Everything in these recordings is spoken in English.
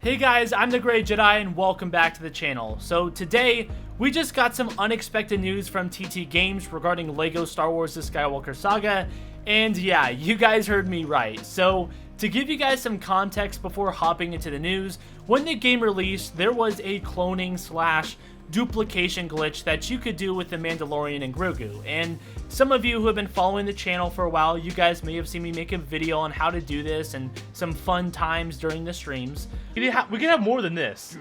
Hey guys, I'm the Gray Jedi and welcome back to the channel. So today, we just got some unexpected news from TT Games regarding LEGO Star Wars The Skywalker Saga, and yeah, you guys heard me right. So to give you guys some context before hopping into the news, when the game released, there was a cloning slash duplication glitch that you could do with the Mandalorian and Grogu, and some of you who have been following the channel for a while, you guys may have seen me make a video on how to do this and some fun times during the streams. We can have more than this.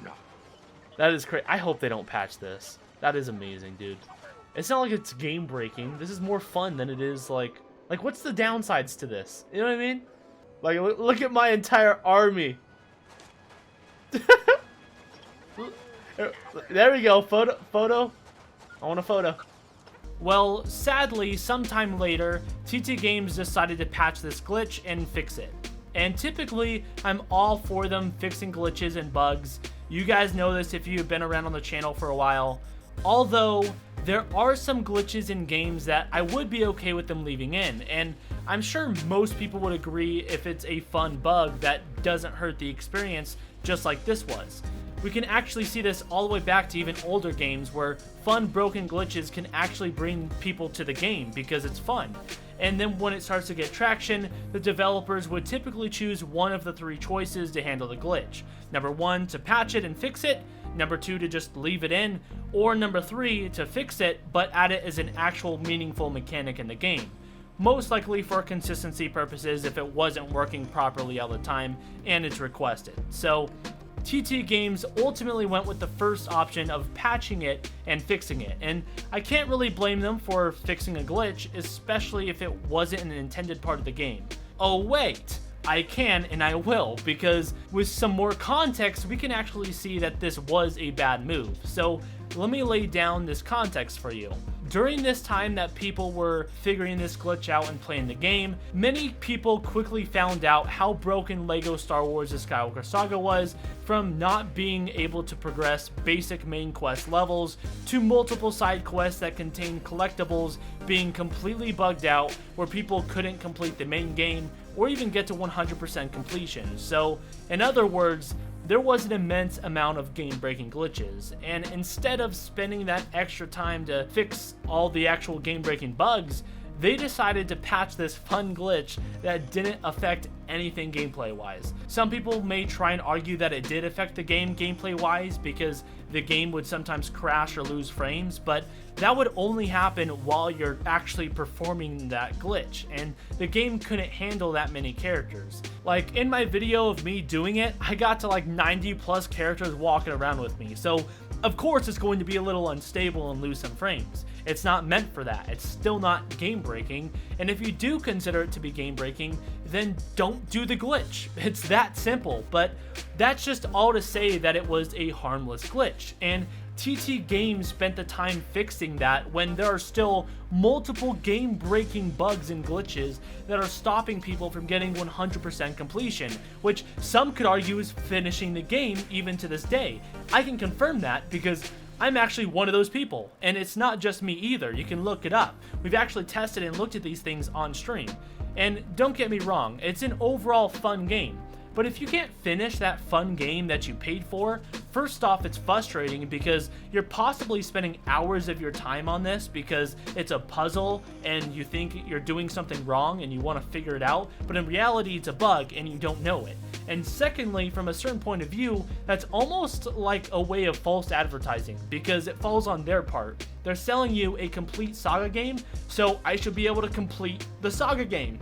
That is crazy. I hope they don't patch this. That is amazing, dude. It's not like it's game breaking. This is more fun than it is like what's the downsides to this? You know what I mean? Like look at my entire army. There we go. Photo. I want a photo. Well, sadly, sometime later, TT Games decided to patch this glitch and fix it. And typically, I'm all for them fixing glitches and bugs. You guys know this if you've been around on the channel for a while. Although, there are some glitches in games that I would be okay with them leaving in. And I'm sure most people would agree if it's a fun bug that doesn't hurt the experience, just like this was. We can actually see this all the way back to even older games where fun broken glitches can actually bring people to the game because it's fun. And then when it starts to get traction, the developers would typically choose one of the three choices to handle the glitch. Number 1, to patch it and fix it. Number 2, to just leave it in. Or number 3, to fix it but add it as an actual meaningful mechanic in the game. Most likely for consistency purposes if it wasn't working properly all the time and it's requested. So TT Games ultimately went with the first option of patching it and fixing it, and I can't really blame them for fixing a glitch, especially if it wasn't an intended part of the game. Oh wait, I can and I will, because with some more context we can actually see that this was a bad move. So let me lay down this context for you. During this time that people were figuring this glitch out and playing the game, many people quickly found out how broken LEGO Star Wars The Skywalker Saga was, from not being able to progress basic main quest levels to multiple side quests that contained collectibles being completely bugged out where people couldn't complete the main game or even get to 100% completion. So, in other words, there was an immense amount of game-breaking glitches, and instead of spending that extra time to fix all the actual game-breaking bugs, they decided to patch this fun glitch that didn't affect anything gameplay-wise. Some people may try and argue that it did affect the game gameplay-wise because the game would sometimes crash or lose frames, but that would only happen while you're actually performing that glitch, and the game couldn't handle that many characters. Like, in my video of me doing it, I got to like 90 plus characters walking around with me, so of course it's going to be a little unstable and lose some frames. It's not meant for that. It's still not game breaking, and if you do consider it to be game breaking, then don't do the glitch. It's that simple. But that's just all to say that it was a harmless glitch, and TT Games spent the time fixing that when there are still multiple game-breaking bugs and glitches that are stopping people from getting 100% completion, which some could argue is finishing the game even to this day. I can confirm that because I'm actually one of those people, and it's not just me either. You can look it up. We've actually tested and looked at these things on stream. And don't get me wrong, it's an overall fun game. But if you can't finish that fun game that you paid for, first off, it's frustrating because you're possibly spending hours of your time on this because it's a puzzle and you think you're doing something wrong and you want to figure it out, but in reality it's a bug and you don't know it. And secondly, from a certain point of view, that's almost like a way of false advertising because it falls on their part. They're selling you a complete Saga game, so I should be able to complete the Saga game.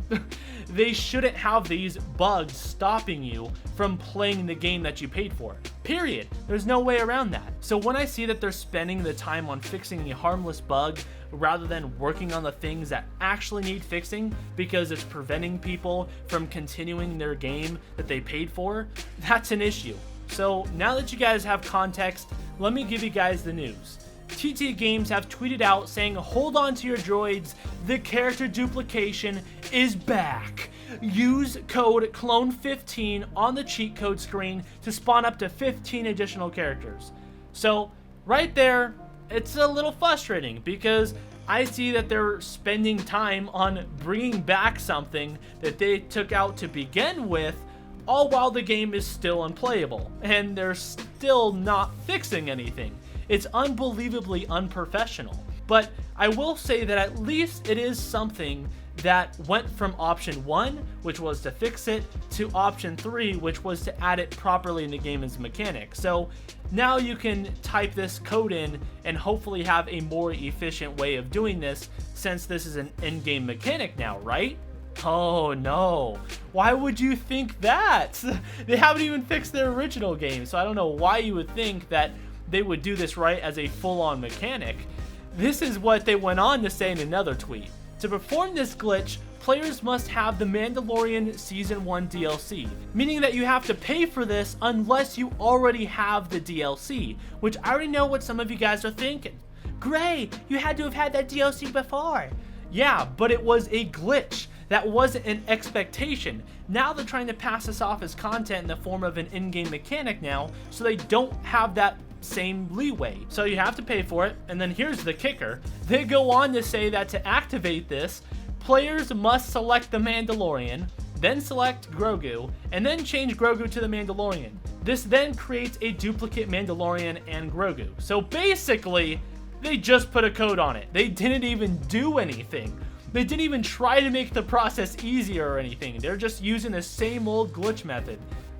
They shouldn't have these bugs stopping you from playing the game that you paid for. Period. There's no way around that. So when I see that they're spending the time on fixing a harmless bug rather than working on the things that actually need fixing because it's preventing people from continuing their game that they paid for, that's an issue. So now that you guys have context, let me give you guys the news. TT Games have tweeted out saying, hold on to your droids, the character duplication is back. Use code CLONE15 on the cheat code screen to spawn up to 15 additional characters. So right there, it's a little frustrating because I see that they're spending time on bringing back something that they took out to begin with, all while the game is still unplayable, and they're still not fixing anything. It's unbelievably unprofessional. But I will say that at least it is something that went from option 1, which was to fix it, to option 3, which was to add it properly in the game as a mechanic. So now you can type this code in and hopefully have a more efficient way of doing this, since this is an in-game mechanic now, right? Oh no, why would you think that? They haven't even fixed their original game, so I don't know why you would think that they would do this right as a full-on mechanic. This is what they went on to say in another tweet. To perform this glitch, players must have the Mandalorian Season 1 DLC, meaning that you have to pay for this unless you already have the DLC, which I already know what some of you guys are thinking. Gray, you had to have had that DLC before. Yeah, but it was a glitch. That wasn't an expectation. Now they're trying to pass this off as content in the form of an in-game mechanic now, so they don't have that same leeway. So you have to pay for it, and then here's the kicker. They go on to say that to activate this, players must select the Mandalorian, then select Grogu, and then change Grogu to the Mandalorian. This then creates a duplicate Mandalorian and Grogu. So basically, they just put a code on it. They didn't even do anything. They didn't even try to make the process easier or anything. They're just using the same old glitch method.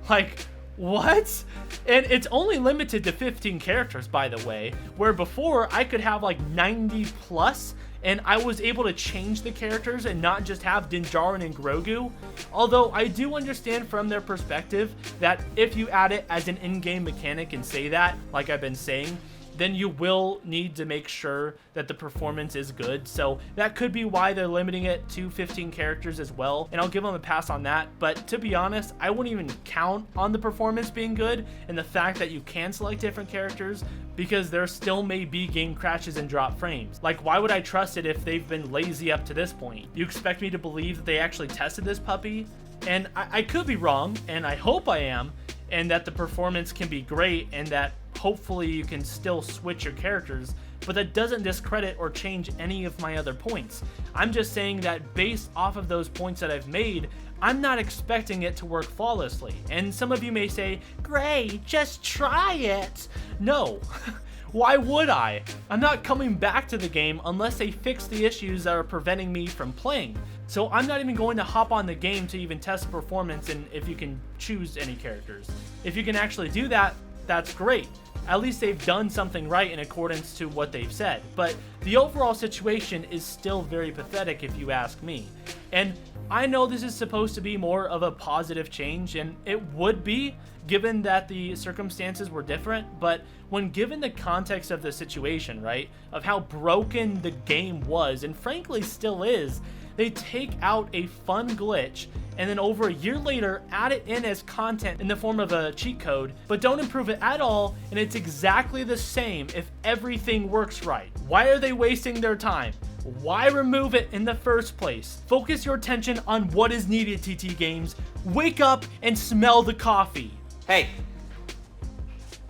Like, what? And it's only limited to 15 characters, by the way, where before I could have like 90 plus, and I was able to change the characters and not just have Din Djarin and Grogu. Although I do understand from their perspective that if you add it as an in-game mechanic and say that, like I've been saying, then you will need to make sure that the performance is good. So that could be why they're limiting it to 15 characters as well. And I'll give them a pass on that. But to be honest, I wouldn't even count on the performance being good and the fact that you can select different characters, because there still may be game crashes and drop frames. Like, why would I trust it if they've been lazy up to this point? You expect me to believe that they actually tested this puppy? And I could be wrong, and I hope I am, and that the performance can be great, and that hopefully you can still switch your characters, but that doesn't discredit or change any of my other points. I'm just saying that based off of those points that I've made, I'm not expecting it to work flawlessly. And some of you may say, Gray, just try it. No. Why would I? I'm not coming back to the game unless they fix the issues that are preventing me from playing. So I'm not even going to hop on the game to even test performance and if you can choose any characters. If you can actually do that, that's great. At least they've done something right in accordance to what they've said. But the overall situation is still very pathetic if you ask me. And I know this is supposed to be more of a positive change, and it would be, given that the circumstances were different, but when given the context of the situation, right, of how broken the game was, and frankly still is, they take out a fun glitch and then over a year later add it in as content in the form of a cheat code, but don't improve it at all, and it's exactly the same if everything works right. Why are they wasting their time? Why remove it in the first place? Focus your attention on what is needed, TT Games. Wake up and smell the coffee. Hey,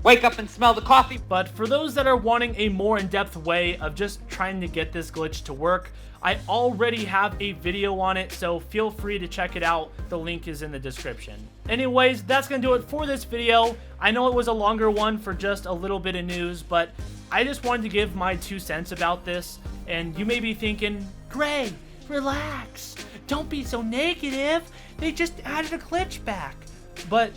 wake up and smell the coffee. But for those that are wanting a more in-depth way of just trying to get this glitch to work, I already have a video on it, so feel free to check it out. The link is in the description. Anyways, that's gonna do it for this video. I know it was a longer one for just a little bit of news, but I just wanted to give my 2 cents about this. And you may be thinking, Gray, relax. Don't be so negative. They just added a glitch back. But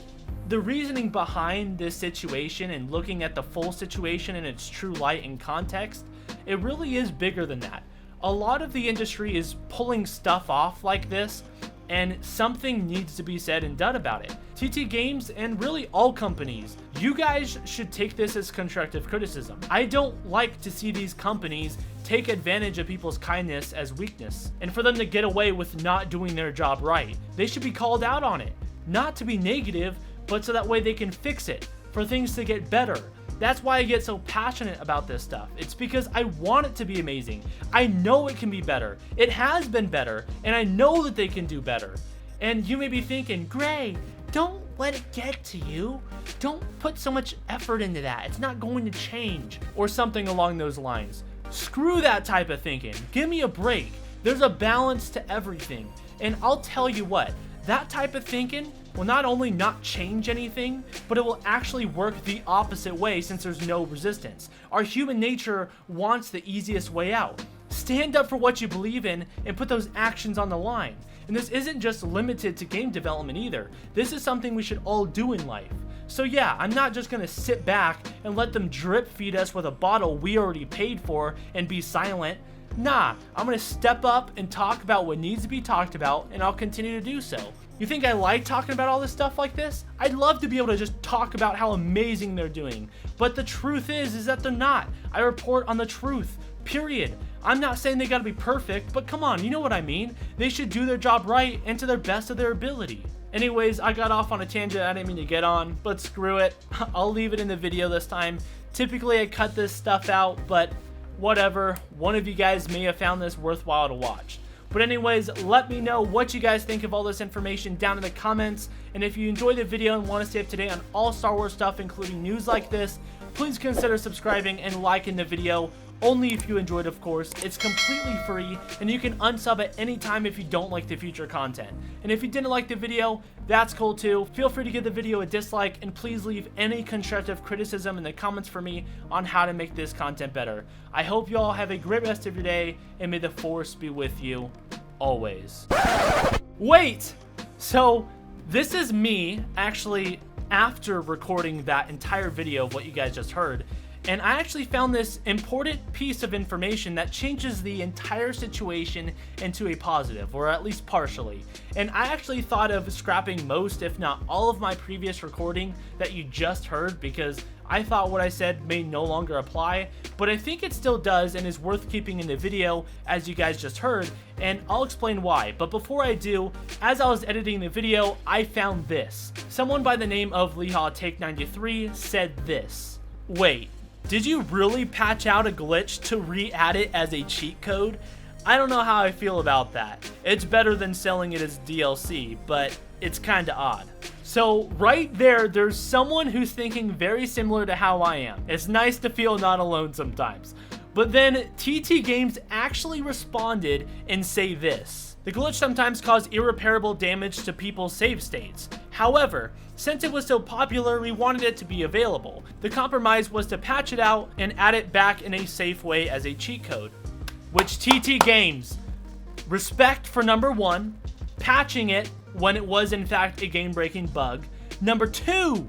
the reasoning behind this situation and looking at the full situation in its true light and context, it really is bigger than that. A lot of the industry is pulling stuff off like this, and something needs to be said and done about it. TT Games, and really all companies, you guys should take this as constructive criticism. I don't like to see these companies take advantage of people's kindness as weakness, and for them to get away with not doing their job right. They should be called out on it. Not to be negative, but so that way they can fix it, for things to get better. That's why I get so passionate about this stuff. It's because I want it to be amazing. I know it can be better. It has been better, and I know that they can do better. And you may be thinking, Gray, don't let it get to you. Don't put so much effort into that. It's not going to change, or something along those lines. Screw that type of thinking. Give me a break. There's a balance to everything. And I'll tell you what, that type of thinking, will not only not change anything, but it will actually work the opposite way since there's no resistance. Our human nature wants the easiest way out. Stand up for what you believe in and put those actions on the line. And this isn't just limited to game development either. This is something we should all do in life. So yeah, I'm not just gonna sit back and let them drip feed us with a bottle we already paid for and be silent. Nah, I'm gonna step up and talk about what needs to be talked about, and I'll continue to do so. You think I like talking about all this stuff like this? I'd love to be able to just talk about how amazing they're doing. But the truth is that they're not. I report on the truth, period. I'm not saying they gotta be perfect, but come on, you know what I mean. They should do their job right and to their best of their ability. Anyways, I got off on a tangent I didn't mean to get on, but screw it. I'll leave it in the video this time. Typically I cut this stuff out, but whatever. One of you guys may have found this worthwhile to watch. But anyways, let me know what you guys think of all this information down in the comments. And if you enjoyed the video and want to stay up to date on all Star Wars stuff, including news like this, please consider subscribing and liking the video. Only if you enjoyed, of course. It's completely free, and you can unsub at any time if you don't like the future content. And if you didn't like the video, that's cool too. Feel free to give the video a dislike, and please leave any constructive criticism in the comments for me on how to make this content better. I hope you all have a great rest of your day, and may the Force be with you always. Wait! So, this is me, actually, after recording that entire video of what you guys just heard. And I actually found this important piece of information that changes the entire situation into a positive, or at least partially. And I actually thought of scrapping most, if not all, of my previous recording that you just heard, because I thought what I said may no longer apply, but I think it still does and is worth keeping in the video, as you guys just heard, and I'll explain why. But before I do, as I was editing the video, I found this. Someone by the name of Leha Take 93 said this. Wait. Did you really patch out a glitch to re-add it as a cheat code? I don't know how I feel about that. It's better than selling it as DLC, but it's kinda odd. So right there's someone who's thinking very similar to how I am. It's nice to feel not alone sometimes. But then TT Games actually responded and say this. The glitch sometimes caused irreparable damage to people's save states. However, since it was so popular, we wanted it to be available. The compromise was to patch it out and add it back in a safe way as a cheat code. Which TT Games, respect for number one, patching it when it was in fact a game-breaking bug. Number two,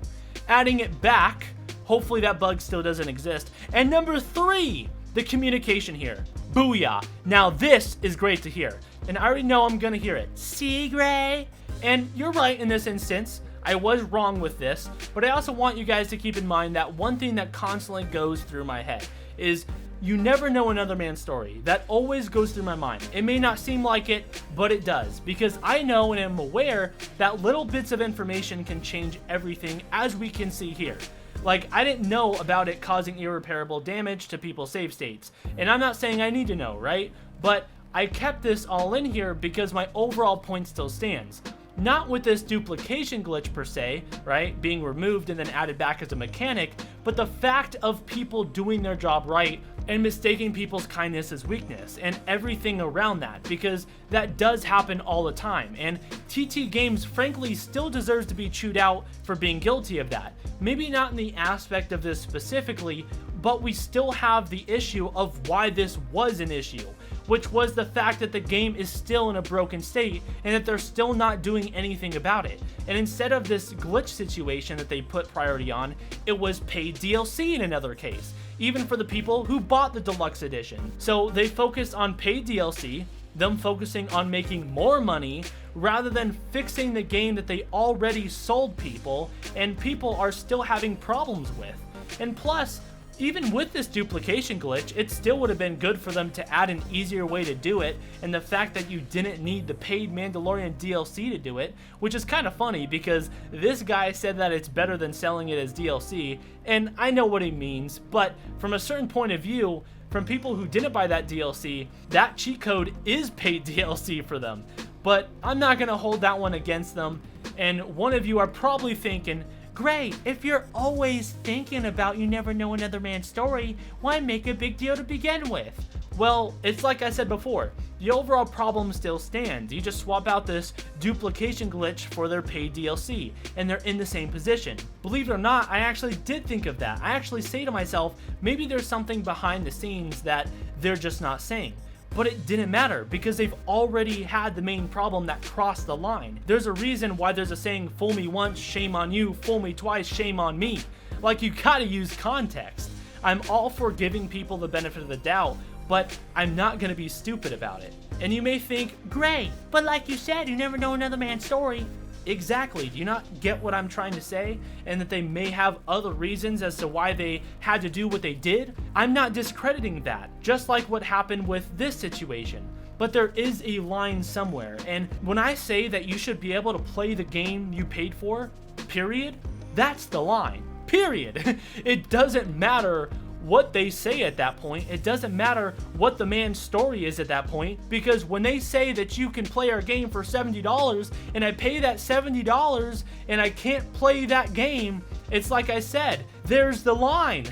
adding it back. Hopefully that bug still doesn't exist. And number three, the communication here. Booyah. Now this is great to hear. And I already know I'm gonna hear it. See, Gray? And you're right in this instance. I was wrong with this, but I also want you guys to keep in mind that one thing that constantly goes through my head is you never know another man's story. That always goes through my mind. It may not seem like it, but it does, because I know and am aware that little bits of information can change everything, as we can see here. Like, I didn't know about it causing irreparable damage to people's save states, and I'm not saying I need to know, right? But I kept this all in here because my overall point still stands. Not with this duplication glitch per se, right, being removed and then added back as a mechanic, but the fact of people doing their job right and mistaking people's kindness as weakness and everything around that, because that does happen all the time, and TT Games frankly still deserves to be chewed out for being guilty of that. Maybe not in the aspect of this specifically, but we still have the issue of why this was an issue, which was the fact that the game is still in a broken state and that they're still not doing anything about it. And instead of this glitch situation that they put priority on, it was paid DLC in another case, even for the people who bought the deluxe edition. So they focused on paid DLC, them focusing on making more money rather than fixing the game that they already sold people and people are still having problems with. And plus, even with this duplication glitch, it still would have been good for them to add an easier way to do it, and the fact that you didn't need the paid Mandalorian DLC to do it, which is kind of funny because this guy said that it's better than selling it as DLC, and I know what he means, but from a certain point of view, from people who didn't buy that DLC, that cheat code is paid DLC for them. But I'm not going to hold that one against them, and one of you are probably thinking, Gray, if you're always thinking about you never know another man's story, why make a big deal to begin with? Well, it's like I said before, the overall problem still stands. You just swap out this duplication glitch for their paid DLC, and they're in the same position. Believe it or not, I actually did think of that. I actually say to myself, maybe there's something behind the scenes that they're just not saying. But it didn't matter because they've already had the main problem that crossed the line. There's a reason why there's a saying, fool me once, shame on you, fool me twice, shame on me. Like, you gotta use context. I'm all for giving people the benefit of the doubt, but I'm not gonna be stupid about it. And you may think, great, but like you said, you never know another man's story. Exactly. Do you not get what I'm trying to say? And that they may have other reasons as to why they had to do what they did? I'm not discrediting that, just like what happened with this situation. But there is a line somewhere, and when I say that you should be able to play the game you paid for, period, that's the line. Period. It doesn't matter what they say at that point. It doesn't matter what the man's story is at that point, because when they say that you can play our game for $70 and I pay that $70 and I can't play that game, it's like I said, there's the line.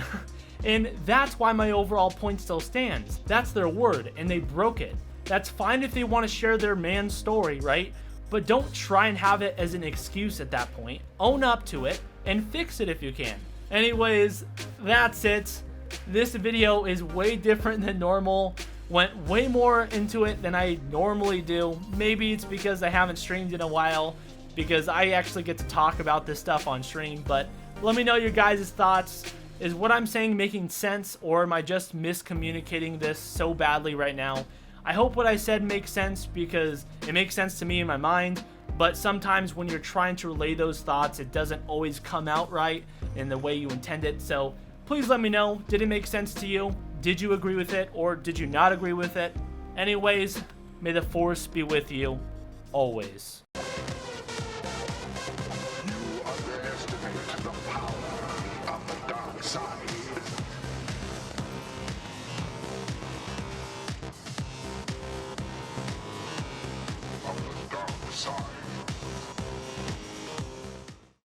And that's why my overall point still stands. That's their word and they broke it. That's fine if they want to share their man's story, right? But don't try and have it as an excuse at that point. Own up to it and fix it if you can. Anyways, that's it. This video is way different than normal. Went way more into it than I normally do. Maybe it's because I haven't streamed in a while, because I actually get to talk about this stuff on stream. But let me know your guys' thoughts. Is what I'm saying making sense, or am I just miscommunicating this so badly right now? I hope what I said makes sense, because it makes sense to me in my mind. But sometimes when you're trying to relay those thoughts, it doesn't always come out right in the way you intend it. So please let me know, did it make sense to you? Did you agree with it, or did you not agree with it? Anyways, may the Force be with you, always. You underestimate the power of the dark side. Of the dark side.